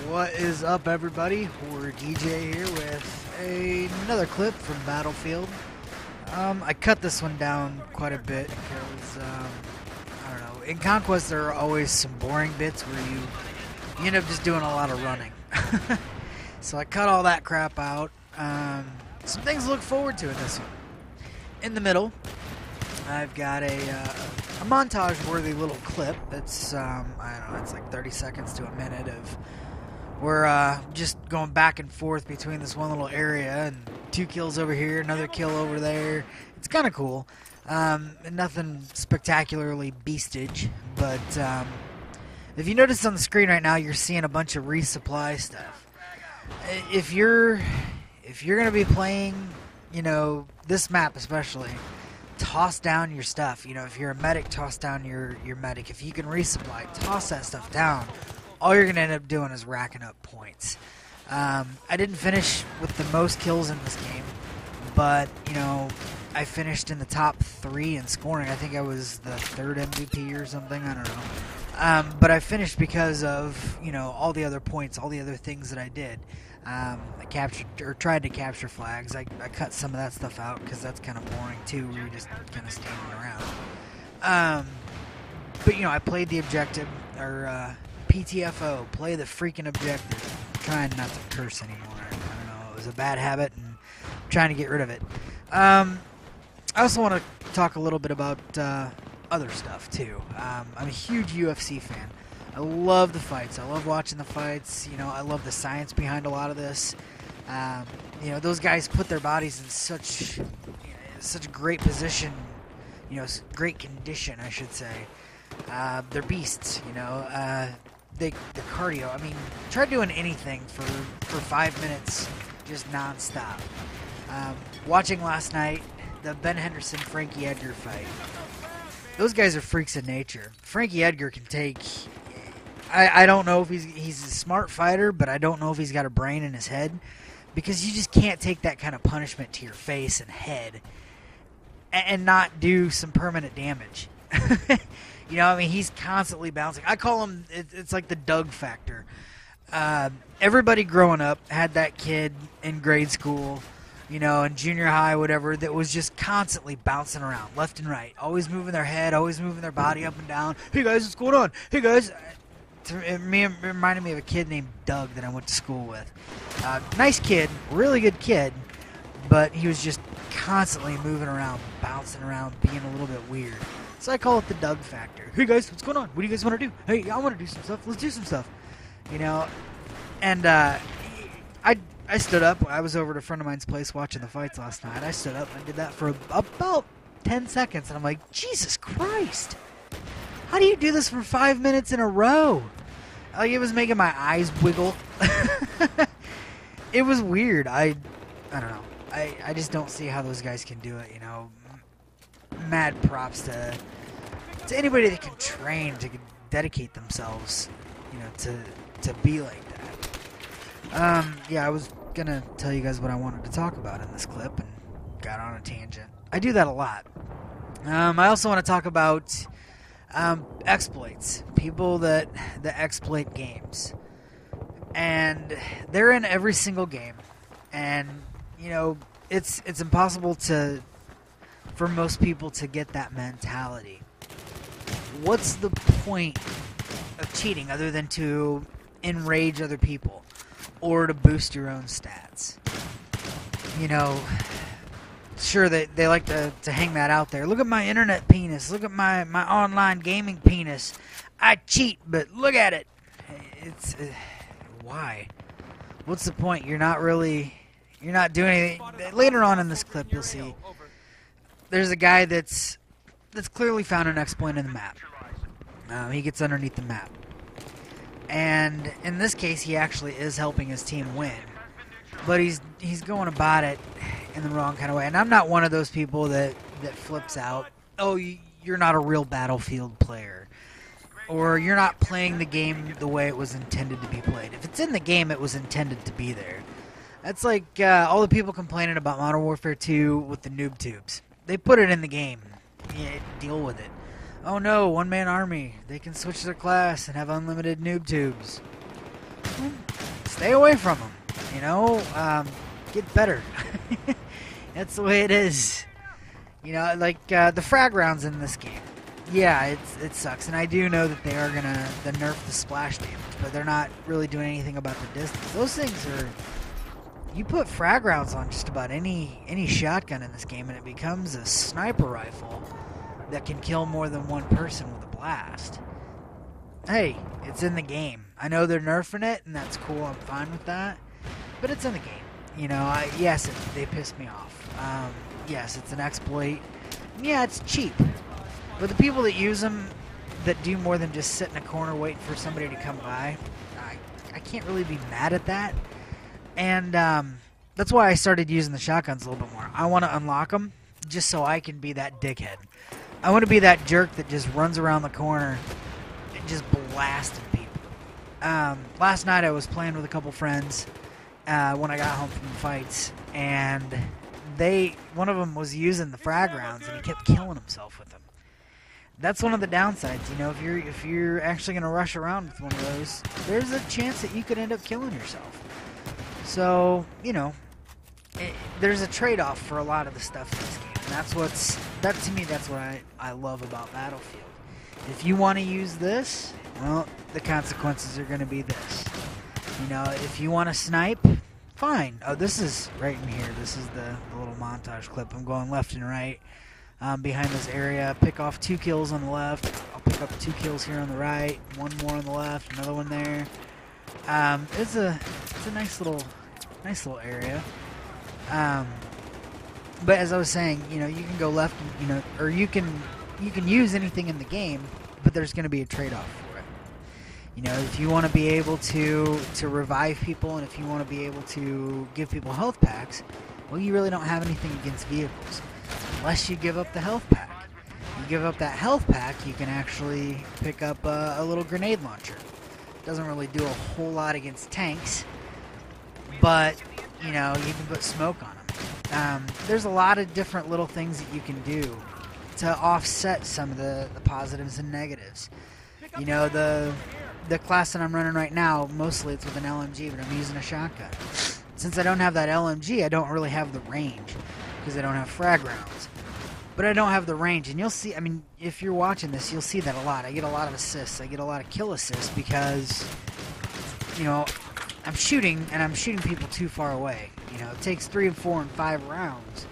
What is up, everybody? We're DJ here with another clip from Battlefield. I cut this one down quite a bit because, I don't know, in Conquest there are always some boring bits where you end up just doing a lot of running. So I cut all that crap out. Some things to look forward to in this one. In the middle, I've got a montage-worthy little clip that's, I don't know, it's like 30 seconds to a minute of we're just going back and forth between this one little area, and 2 kills over here, another kill over there. It's kind of cool. Nothing spectacularly beastage, but if you notice on the screen right now, you're seeing a bunch of resupply stuff. If you're going to be playing, you know, this map especially, toss down your stuff. You know, if you're a medic, toss down your medic. If you can resupply, toss that stuff down. All you're going to end up doing is racking up points. I didn't finish with the most kills in this game, but, you know, I finished in the top 3 in scoring. I think I was the 3rd MVP or something. I don't know. But I finished because of, you know, all the other points, all the other things that I did. I captured or tried to capture flags. I cut some of that stuff out because that's kind of boring too. We were just kind of standing around. But you know, I played the objective, or PTFO, play the freaking objective. I'm trying not to curse anymore. I don't know. It was a bad habit, and I'm trying to get rid of it. I also want to talk a little bit about other stuff too. I'm a huge UFC fan. I love the fights. I love watching the fights. You know, I love the science behind a lot of this. You know, those guys put their bodies in such a great position. You know, great condition, I should say. They're beasts. You know, the cardio. I mean, try doing anything for 5 minutes, just nonstop. Watching last night the Ben Henderson Frankie Edgar fight. Those guys are freaks of nature. Frankie Edgar can take. I don't know if he's a smart fighter, but I don't know if he's got a brain in his head, because you just can't take that kind of punishment to your face and head and not do some permanent damage. You know, I mean, he's constantly bouncing. I call him, it's like the Doug factor. Everybody growing up had that kid in grade school, you know, in junior high, whatever, that was just constantly bouncing around left and right, always moving their head, always moving their body up and down. Hey guys, what's going on? Hey guys. It reminded me of a kid named Doug that I went to school with. Nice kid, really good kid, but he was just constantly moving around, bouncing around, being a little bit weird. So I call it the Doug factor. Hey guys, what's going on? What do you guys want to do? Hey, I want to do some stuff. Let's do some stuff. You know, and I stood up. I was over at a friend of mine's place watching the fights last night. I stood up and I did that for about 10 seconds, and I'm like, Jesus Christ. How do you do this for 5 minutes in a row? Like, it was making my eyes wiggle. It was weird. I don't know. I just don't see how those guys can do it, you know. Mad props to anybody that can train, to dedicate themselves, you know, to be like that. Yeah, I was going to tell you guys what I wanted to talk about in this clip and got on a tangent. I do that a lot. I also want to talk about exploits, people that exploit games, and they're in every single game, and you know, it's impossible for most people to get that mentality. What's the point of cheating other than to enrage other people or to boost your own stats? You know, sure, they like to hang that out there. Look at my internet penis. Look at my online gaming penis. I cheat, but look at it. It's why? What's the point? You're not doing anything. Later on in this clip, you'll see there's a guy that's clearly found an exploit in the map. He gets underneath the map, and in this case, he actually is helping his team win. But he's going about it in the wrong kind of way. And I'm not one of those people that flips out, oh, you're not a real Battlefield player, or you're not playing the game the way it was intended to be played. If it's in the game, it was intended to be there. That's like all the people complaining about Modern Warfare 2 with the noob tubes. They put it in the game. Yeah, deal with it. Oh no, one-man army. They can switch their class and have unlimited noob tubes. them, stay away from them. You know, get better. That's the way it is. You know, like the frag rounds in this game. Yeah, it sucks, and I do know that they are gonna nerf the splash damage, but they're not really doing anything about the distance. Those things are. You put frag rounds on just about any shotgun in this game, and it becomes a sniper rifle that can kill more than one person with a blast. Hey, it's in the game. I know they're nerfing it, and that's cool. I'm fine with that, but it's in the game. You know, yes, they piss me off. Yes, it's an exploit. Yeah, it's cheap. But the people that use them that do more than just sit in a corner waiting for somebody to come by, I can't really be mad at that. And that's why I started using the shotguns a little bit more. I want to unlock them just so I can be that dickhead. I want to be that jerk that just runs around the corner and just blasting people. Last night I was playing with a couple friends when I got home from the fights, and one of them was using the frag rounds, and he kept killing himself with them. That's one of the downsides, you know. If you're actually going to rush around with one of those, there's a chance that you could end up killing yourself. So, you know, there's a trade-off for a lot of the stuff in this game, and to me, that's what I love about Battlefield. If you want to use this, well, the consequences are going to be this. You know, if you want to snipe, fine. Oh, this is right in here. This is the little montage clip. I'm going left and right behind this area. Pick off 2 kills on the left. I'll pick up 2 kills here on the right. 1 more on the left. Another one there. It's a nice little area. But as I was saying, you know, you can go left, you know, or you can use anything in the game, but there's going to be a trade-off for it. You know, if you want to be able to revive people, and if you want to be able to give people health packs, well, you really don't have anything against vehicles, unless you give up the health pack. You give up that health pack, you can actually pick up a little grenade launcher. Doesn't really do a whole lot against tanks, but you know, you can put smoke on them. There's a lot of different little things that you can do to offset some of the positives and negatives. You know, the class that I'm running right now, mostly it's with an LMG, but I'm using a shotgun. Since I don't have that LMG, I don't really have the range, because I don't have frag rounds. But I don't have the range, and you'll see, I mean, if you're watching this, you'll see that a lot. I get a lot of assists. I get a lot of kill assists because, you know, I'm shooting, and I'm shooting people too far away. You know, it takes 3 and 4 and 5 rounds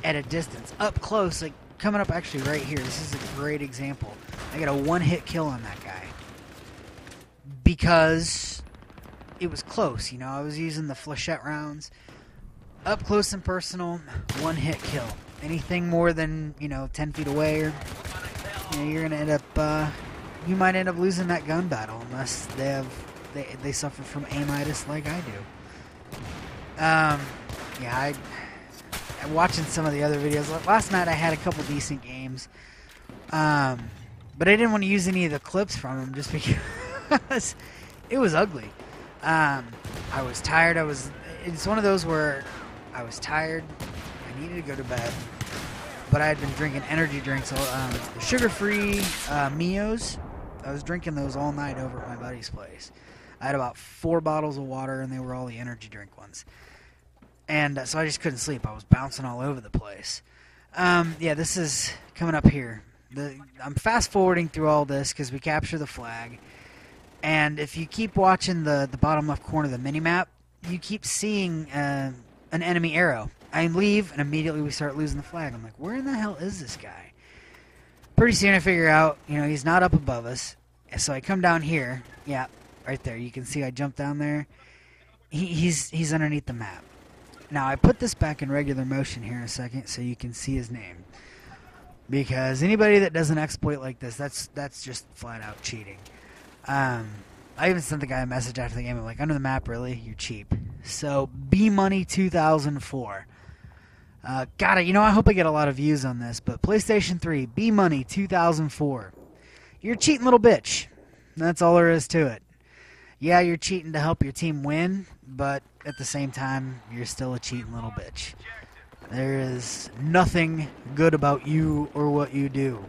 at a distance. Up close, like, coming up actually right here, this is a great example. I got a 1-hit kill on that guy because it was close, you know. I was using the flechette rounds. Up close and personal, 1-hit kill. Anything more than, you know, 10 feet away, or, you know, you're gonna end up, you might end up losing that gun battle unless they suffer from aimitis like I do. Yeah, I'm watching some of the other videos. Last night I had a couple decent games, but I didn't want to use any of the clips from them just because it was ugly. I was tired. It's one of those where I was tired. I needed to go to bed, but I had been drinking energy drinks, sugar-free Mios. I was drinking those all night over at my buddy's place. I had about 4 bottles of water, and they were all the energy drink ones. And so I just couldn't sleep. I was bouncing all over the place. Yeah, this is coming up here. I'm fast-forwarding through all this because we capture the flag. And if you keep watching the bottom left corner of the minimap, you keep seeing an enemy arrow. I leave, and immediately we start losing the flag. I'm like, where in the hell is this guy? Pretty soon I figure out, you know, he's not up above us. So I come down here. Yeah, right there. You can see I jumped down there. He's underneath the map. Now, I put this back in regular motion here in a second so you can see his name. Because anybody that does an exploit like this, that's just flat-out cheating. I even sent the guy a message after the game. I'm like, under the map, really? You're cheap. So, B-Money 2004. God, you know, I hope I get a lot of views on this, but PlayStation 3, B-Money 2004. You're a cheating little bitch. That's all there is to it. Yeah, you're cheating to help your team win, but at the same time, you're still a cheating little bitch. There is nothing good about you or what you do.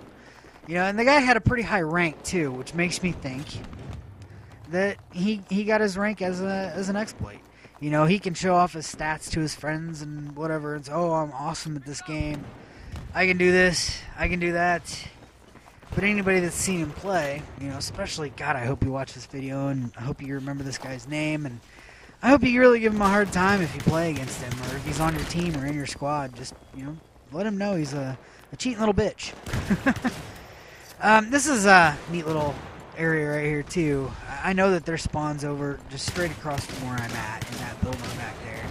You know, and the guy had a pretty high rank, too, which makes me think that he got his rank as an exploit. You know, he can show off his stats to his friends and whatever. It's, oh, I'm awesome at this game. I can do this. I can do that. But anybody that's seen him play, you know, especially, God, I hope you watch this video, and I hope you remember this guy's name, and I hope you really give him a hard time if you play against him, or if he's on your team or in your squad. Just, you know, let him know he's a cheating little bitch. This is a neat little area right here, too. I know that their spawn's over just straight across from where I'm at, in that building back there.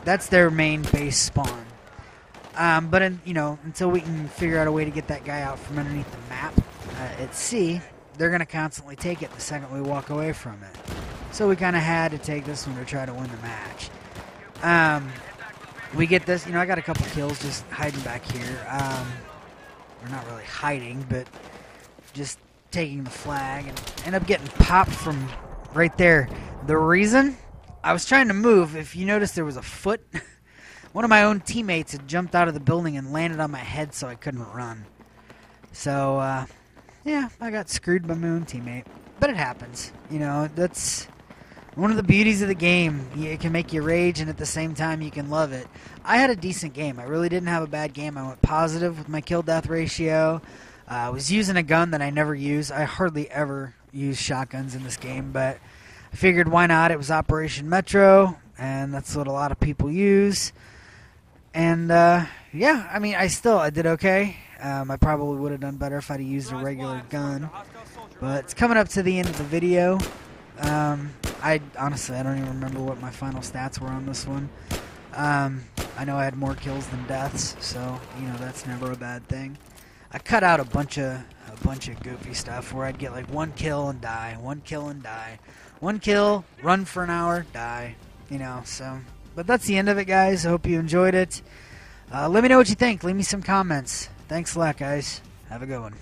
That's their main base spawn. But you know, until we can figure out a way to get that guy out from underneath the map at C, they're going to constantly take it the second we walk away from it. So we kind of had to take this one to try to win the match. We get this, you know, I got a couple kills just hiding back here. We're not really hiding, but just taking the flag, and end up getting popped from right there. The reason? I was trying to move. If you notice, there was a foot. One of my own teammates had jumped out of the building and landed on my head, so I couldn't run. So, yeah, I got screwed by my own teammate. But it happens. You know, that's one of the beauties of the game. It can make you rage, and at the same time, you can love it. I had a decent game. I really didn't have a bad game. I went positive with my kill-death ratio. I was using a gun that I never use. I hardly ever use shotguns in this game, but I figured why not? It was Operation Metro, and that's what a lot of people use. And, yeah, I mean, I did okay. I probably would have done better if I'd have used a regular gun. But it's coming up to the end of the video. Honestly, I don't even remember what my final stats were on this one. I know I had more kills than deaths, so, you know, that's never a bad thing. I cut out a bunch of goofy stuff where I'd get like 1 kill and die, 1 kill and die, 1 kill, run for an hour, die, you know, so... But that's the end of it, guys. I hope you enjoyed it. Let me know what you think. Leave me some comments. Thanks a lot, guys. Have a good one.